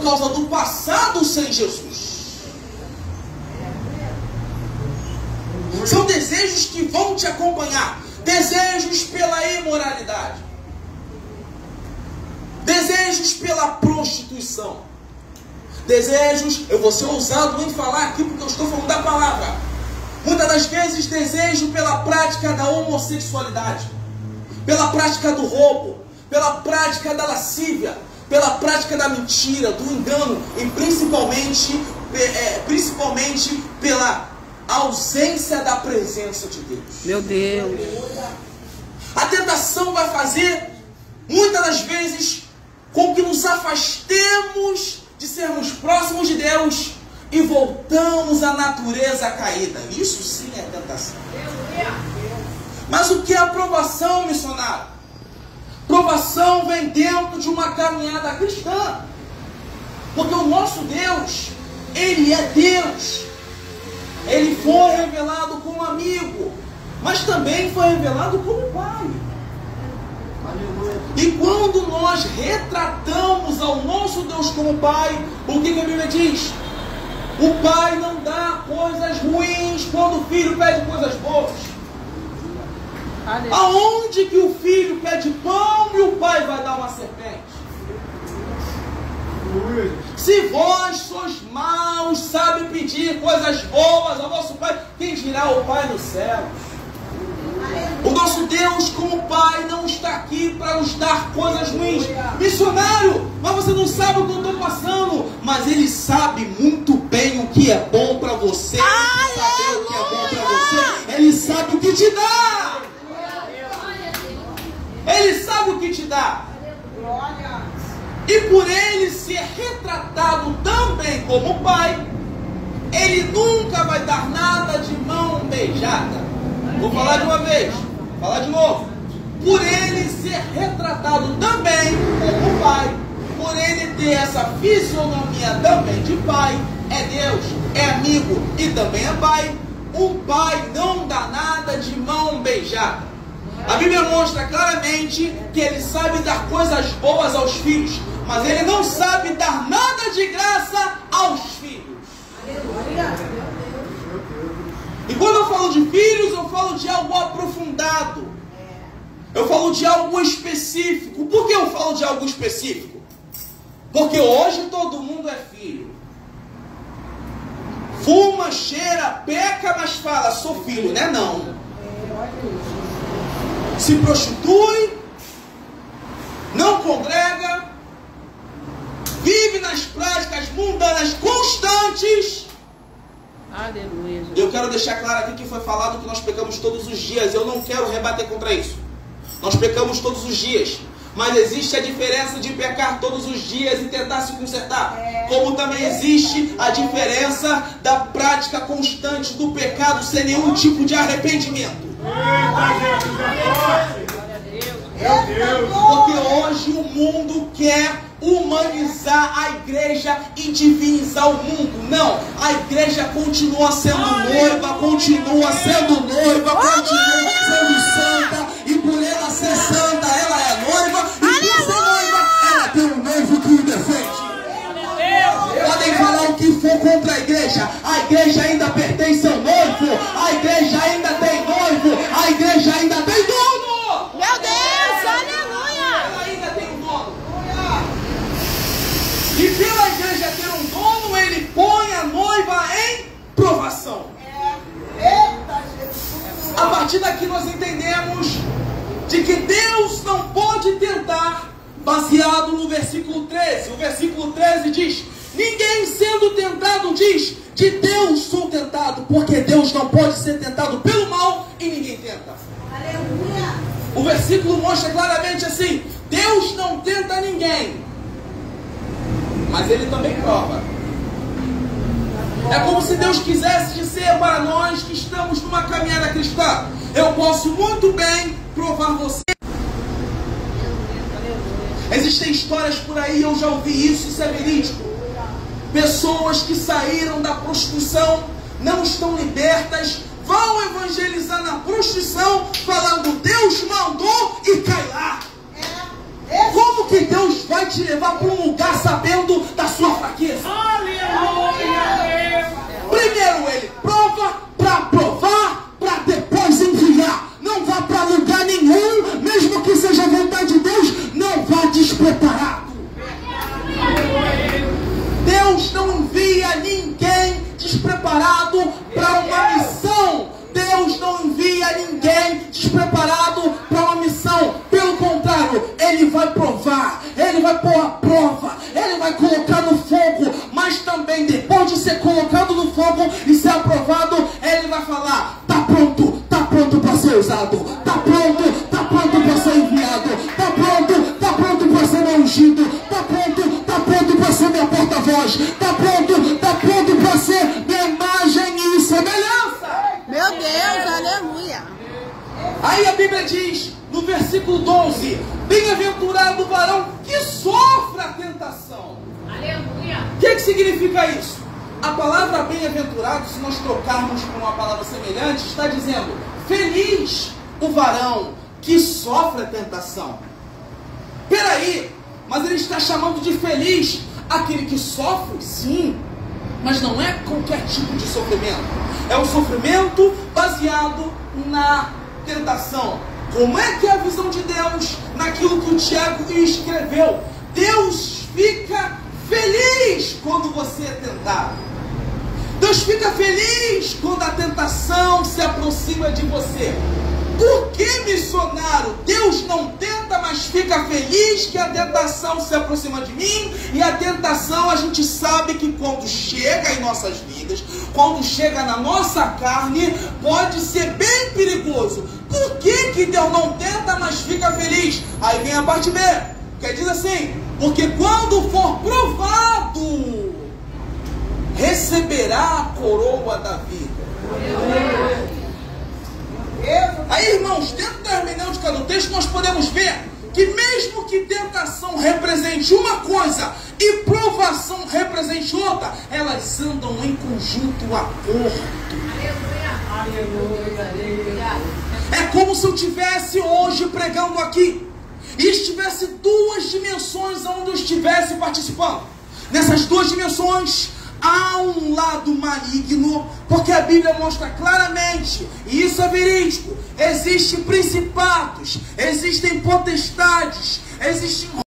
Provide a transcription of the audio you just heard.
causa do passado sem Jesus. São desejos que vão te acompanhar. Desejos pela imoralidade. Desejos pela prostituição. Desejos, eu vou ser ousado em falar aqui porque eu estou falando da palavra. Muitas das vezes desejo pela prática da homossexualidade, pela prática do roubo, pela prática da lascívia, pela prática da mentira, do engano e principalmente pela ausência da presença de Deus. Meu Deus. A tentação vai fazer, muitas das vezes, com que nos afastemos de sermos próximos de Deus e voltamos à natureza caída. Isso sim é tentação. Mas o que é aprovação, missionário? Provação vem dentro de uma caminhada cristã. Porque o nosso Deus, Ele é Deus. Ele foi revelado como amigo, mas também foi revelado como Pai. E quando nós retratamos ao nosso Deus como Pai, o que a Bíblia diz? O Pai não dá coisas ruins quando o filho pede coisas boas. Aonde que o filho pede pão e o pai vai dar uma serpente? Se vós sois maus, sabe pedir coisas boas ao vosso Pai, quem dirá o Pai nos céus? O nosso Deus, como Pai, não está aqui para nos dar coisas ruins. Missionário, mas você não sabe o que eu estou passando. Mas Ele sabe muito bem o que é bom para você. Ele sabe o que é bom para você. Ele sabe o que te dá. Ele sabe o que te dá. E por Ele ser retratado também como Pai, Ele nunca vai dar nada de mão beijada. Vou falar de uma vez, vou falar de novo. Por Ele ser retratado também como Pai, por Ele ter essa fisionomia também de Pai, é Deus, é amigo e também é Pai. Um Pai não dá nada de mão beijada. A Bíblia mostra claramente que Ele sabe dar coisas boas aos filhos, mas Ele não sabe dar nada de graça aos filhos. E quando eu falo de filhos, eu falo de algo aprofundado. Eu falo de algo específico. Por que eu falo de algo específico? Porque hoje todo mundo é filho. Fuma, cheira, peca, mas fala, sou filho, né? Não. Se prostitui, não congrega, vive nas práticas mundanas constantes. Aleluia. Eu quero deixar claro aqui que foi falado que nós pecamos todos os dias. Eu não quero rebater contra isso. Nós pecamos todos os dias. Mas existe a diferença de pecar todos os dias e tentar se consertar. Como também existe a diferença da prática constante do pecado sem nenhum tipo de arrependimento. Porque hoje o mundo quer humanizar a igreja e divinizar o mundo. Não, a igreja continua sendo noiva, continua sendo santa, e por ela ser santa, ela é noiva, e por ser noiva, ela tem um noivo que o defende. Podem falar o que for contra a igreja ainda pertence ao noivo, a igreja ainda tem noivo, a igreja ainda tem dono. Meu Deus, aleluia. Ela ainda tem um dono. E pela igreja ter um dono, ele põe a noiva em provação. A partir daqui nós entendemos de que Deus não pode tentar, baseado no versículo 13. O versículo 13 diz: ninguém sendo tentado diz, de Deus sou tentado, porque Deus não pode ser tentado pelo mal e ninguém tenta. Aleluia. O versículo mostra claramente assim: Deus não tenta ninguém, mas Ele também prova. É como se Deus quisesse dizer para nós que estamos numa caminhada cristã: eu posso muito bem provar você. Existem histórias por aí, eu já ouvi isso é verídico. Pessoas que saíram da prostituição, não estão libertas, vão evangelizar na prostituição, falando Deus mandou e cai lá. Como Como que Deus vai te levar para um lugar sabendo da sua fraqueza? Primeiro Ele prova para provar, para depois enviar. Não vá para lugar nenhum, mesmo que seja a vontade de Deus, não vá despreparado. Deus não envia ninguém despreparado para uma missão. Deus não envia ninguém despreparado para uma missão. Pelo contrário, Ele vai provar, Ele vai pôr a prova, Ele vai colocar no fogo. Mas também depois de ser colocado no fogo e ser aprovado, Ele vai falar: tá pronto para ser usado, tá pronto para ser enviado, tá pronto para ser ungido, tá pronto para ser minha porta-voz, tá pronto para ser minha imagem e semelhança. Meu Deus, aleluia. Aí a Bíblia diz, no versículo 12: bem-aventurado o varão que sofre a tentação. Aleluia. O que significa isso? A palavra bem-aventurado, se nós trocarmos por uma palavra semelhante, está dizendo: feliz o varão que sofre a tentação. Peraí, mas ele está chamando de feliz aquele que sofre? Sim, mas não é qualquer tipo de sofrimento. É um sofrimento baseado na tentação. Como é que é a visão de Deus naquilo que o Tiago escreveu? Deus fica feliz quando você é tentado. Deus fica feliz quando a tentação se aproxima de você. Por que, missionário, Deus não tenta, mas fica feliz que a tentação se aproxima de mim? E a tentação, a gente sabe que quando chega em nossas vidas, quando chega na nossa carne, pode ser bem perigoso. Por que Deus não tenta, mas fica feliz? Aí vem a parte B, que diz assim: porque quando for provado, receberá a coroa da vida. Aí, irmãos, dentro da hermenêutica do texto, nós podemos ver que mesmo que tentação represente uma coisa e provação represente outra, elas andam em conjunto acordo. É como se eu estivesse hoje pregando aqui e estivesse duas dimensões onde eu estivesse participando. Nessas duas dimensões há um lado maligno, porque a Bíblia mostra claramente, e isso é verídico: existem principados, existem potestades, existem